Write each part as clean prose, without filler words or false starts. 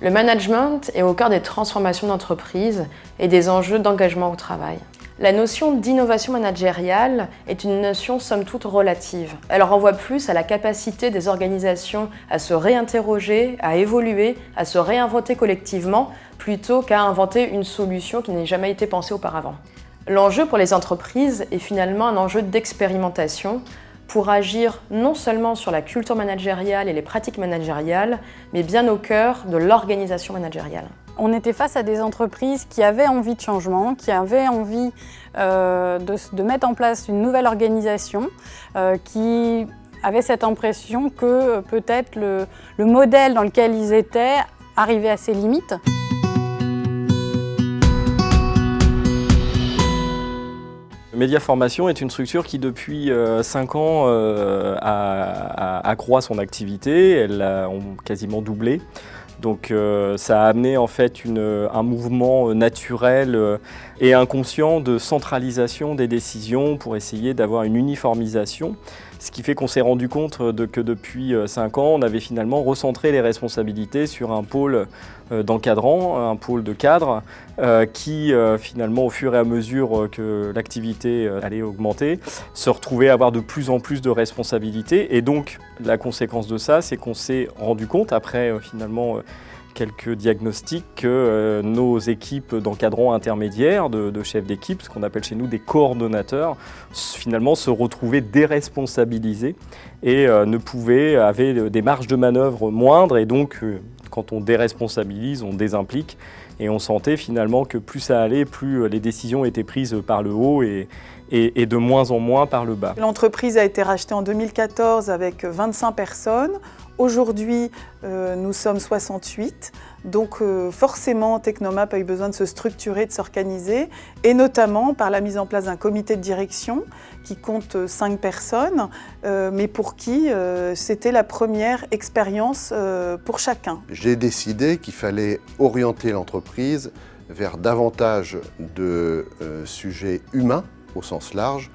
Le management est au cœur des transformations d'entreprise et des enjeux d'engagement au travail. La notion d'innovation managériale est une notion somme toute relative. Elle renvoie plus à la capacité des organisations à se réinterroger, à évoluer, à se réinventer collectivement, plutôt qu'à inventer une solution qui n'ait jamais été pensée auparavant. L'enjeu pour les entreprises est finalement un enjeu d'expérimentation pour agir non seulement sur la culture managériale et les pratiques managériales, mais bien au cœur de l'organisation managériale. On était face à des entreprises qui avaient envie de changement, qui avaient envie de mettre en place une nouvelle organisation, qui avaient cette impression que peut-être le modèle dans lequel ils étaient arrivait à ses limites. Média Formation est une structure qui depuis 5 ans accroît son activité, elle a quasiment doublé. Donc ça a amené en fait un mouvement naturel et inconscient de centralisation des décisions pour essayer d'avoir une uniformisation. Ce qui fait qu'on s'est rendu compte que depuis 5 ans, on avait finalement recentré les responsabilités sur un pôle d'encadrant, un pôle de cadre, qui finalement, au fur et à mesure que l'activité allait augmenter, se retrouvait à avoir de plus en plus de responsabilités. Et donc, la conséquence de ça, c'est qu'on s'est rendu compte, après finalement quelques diagnostics, que nos équipes d'encadrants intermédiaires, de chefs d'équipe, ce qu'on appelle chez nous des coordonnateurs, finalement se retrouvaient déresponsabilisés et avaient des marges de manœuvre moindres. Et donc, quand on déresponsabilise, on désimplique. Et on sentait finalement que plus ça allait, plus les décisions étaient prises par le haut et de moins en moins par le bas. L'entreprise a été rachetée en 2014 avec 25 personnes. Aujourd'hui, nous sommes 68. Donc forcément, Technomap a eu besoin de se structurer, de s'organiser, et notamment par la mise en place d'un comité de direction qui compte 5 personnes, mais pour qui c'était la première expérience pour chacun. J'ai décidé qu'il fallait orienter l'entreprise vers davantage de sujets humains, au sens large,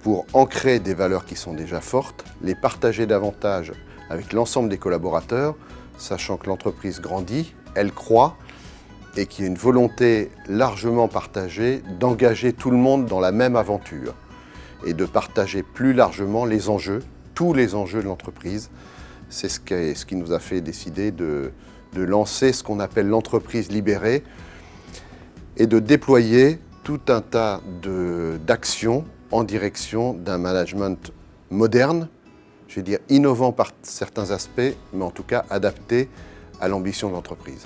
pour ancrer des valeurs qui sont déjà fortes, les partager davantage avec l'ensemble des collaborateurs, sachant que l'entreprise grandit, elle croît et qu'il y a une volonté largement partagée d'engager tout le monde dans la même aventure et de partager plus largement les enjeux, tous les enjeux de l'entreprise. C'est ce qui nous a fait décider de lancer ce qu'on appelle l'entreprise libérée et de déployer tout un tas d'actions en direction d'un management moderne, je vais dire innovant par certains aspects, mais en tout cas adapté à l'ambition de l'entreprise.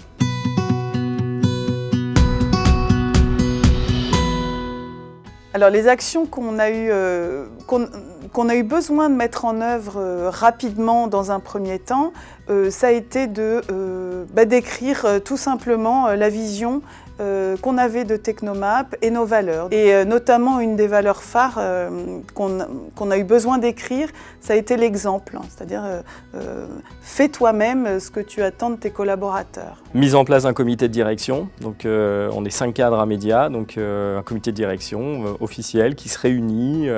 Alors les actions qu'on a eu besoin de mettre en œuvre rapidement dans un premier temps, ça a été d'écrire tout simplement la vision qu'on avait de Technomap et nos valeurs. Et notamment une des valeurs phares qu'on a eu besoin d'écrire, ça a été l'exemple, c'est-à-dire fais toi-même ce que tu attends de tes collaborateurs. Mise en place d'un comité de direction, donc on est 5 cadres à médias, donc un comité de direction officiel qui se réunit,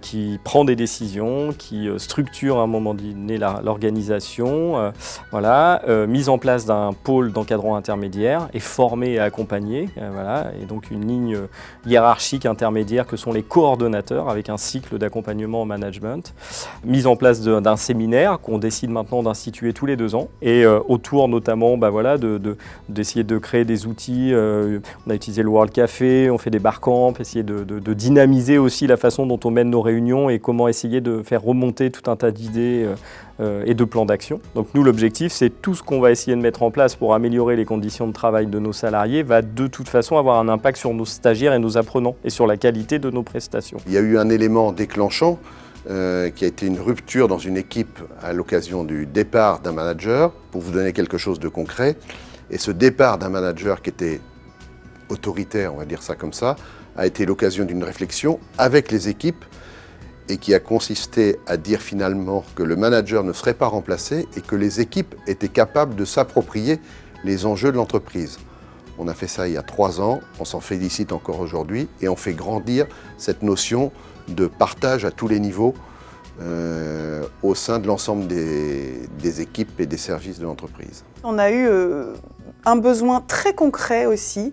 qui prend des décisions, qui structure à un moment donné l'organisation, voilà, mise en place d'un pôle d'encadrant intermédiaire et formé et accompagné, voilà, et donc une ligne hiérarchique intermédiaire que sont les coordonnateurs avec un cycle d'accompagnement en management, mise en place d'un séminaire qu'on décide maintenant d'instituer tous les 2 ans et autour notamment d'essayer de créer des outils, on a utilisé le World Café, on fait des barcamps, essayer de dynamiser aussi la façon dont on mène nos réunions et comment essayer de faire remonter tout un tas d'idées et de plans d'action. Donc nous, l'objectif, c'est tout ce qu'on va essayer de mettre en place pour améliorer les conditions de travail de nos salariés va de toute façon avoir un impact sur nos stagiaires et nos apprenants et sur la qualité de nos prestations. Il y a eu un élément déclenchant qui a été une rupture dans une équipe à l'occasion du départ d'un manager, pour vous donner quelque chose de concret. Et ce départ d'un manager qui était autoritaire, on va dire ça comme ça, a été l'occasion d'une réflexion avec les équipes et qui a consisté à dire finalement que le manager ne serait pas remplacé et que les équipes étaient capables de s'approprier les enjeux de l'entreprise. On a fait ça il y a 3 ans, on s'en félicite encore aujourd'hui et on fait grandir cette notion de partage à tous les niveaux au sein de l'ensemble des équipes et des services de l'entreprise. On a eu un besoin très concret aussi,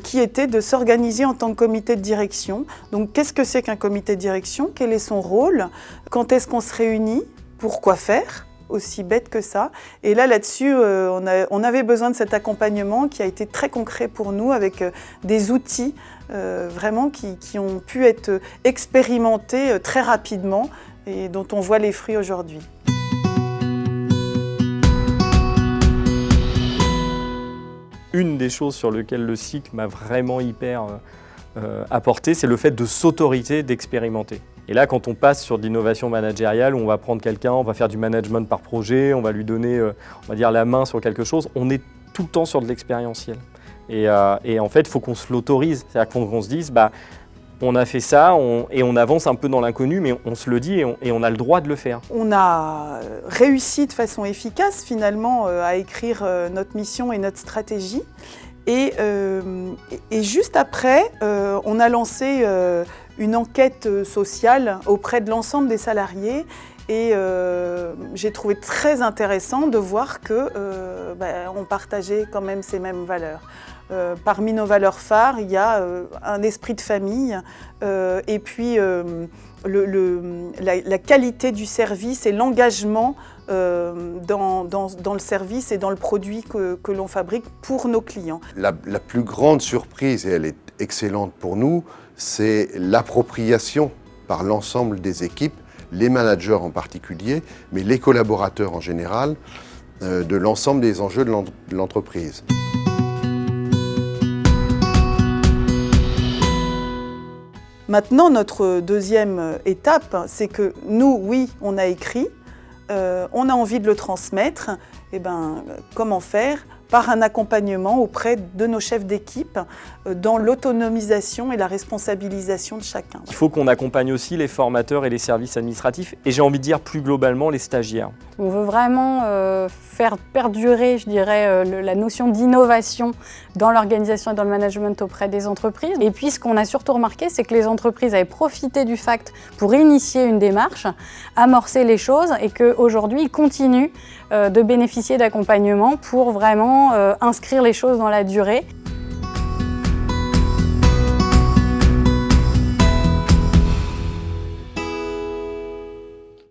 qui était de s'organiser en tant que comité de direction. Donc qu'est-ce que c'est qu'un comité de direction? Quel est son rôle? Quand est-ce qu'on se réunit? Pourquoi faire? Aussi bête que ça. Et là-dessus, on avait besoin de cet accompagnement qui a été très concret pour nous, avec des outils vraiment qui ont pu être expérimentés très rapidement et dont on voit les fruits aujourd'hui. Une des choses sur lesquelles le cycle m'a vraiment hyper apporté, c'est le fait de s'autoriser, d'expérimenter. Et là, quand on passe sur de l'innovation managériale, où on va prendre quelqu'un, on va faire du management par projet, on va lui donner on va dire, la main sur quelque chose, on est tout le temps sur de l'expérientiel. Et en fait, il faut qu'on se l'autorise. C'est-à-dire qu'on se dise, on a fait ça et on avance un peu dans l'inconnu, mais on se le dit et on a le droit de le faire. On a réussi de façon efficace finalement à écrire notre mission et notre stratégie. Et juste après, on a lancé une enquête sociale auprès de l'ensemble des salariés. Et j'ai trouvé très intéressant de voir qu'on partageait quand même ces mêmes valeurs. Parmi nos valeurs phares, il y a un esprit de famille et puis la qualité du service et l'engagement dans le service et dans le produit que l'on fabrique pour nos clients. La plus grande surprise, et elle est excellente pour nous, c'est l'appropriation par l'ensemble des équipes, les managers en particulier, mais les collaborateurs en général, de l'ensemble des enjeux de l'entreprise. Maintenant, notre deuxième étape, c'est que nous, oui, on a écrit, on a envie de le transmettre. Et comment faire? Par un accompagnement auprès de nos chefs d'équipe dans l'autonomisation et la responsabilisation de chacun. Il faut qu'on accompagne aussi les formateurs et les services administratifs et j'ai envie de dire plus globalement les stagiaires. On veut vraiment faire perdurer, je dirais, la notion d'innovation dans l'organisation et dans le management auprès des entreprises. Et puis ce qu'on a surtout remarqué, c'est que les entreprises avaient profité du FACT pour initier une démarche, amorcer les choses et qu'aujourd'hui, ils continuent de bénéficier d'accompagnement pour vraiment inscrire les choses dans la durée.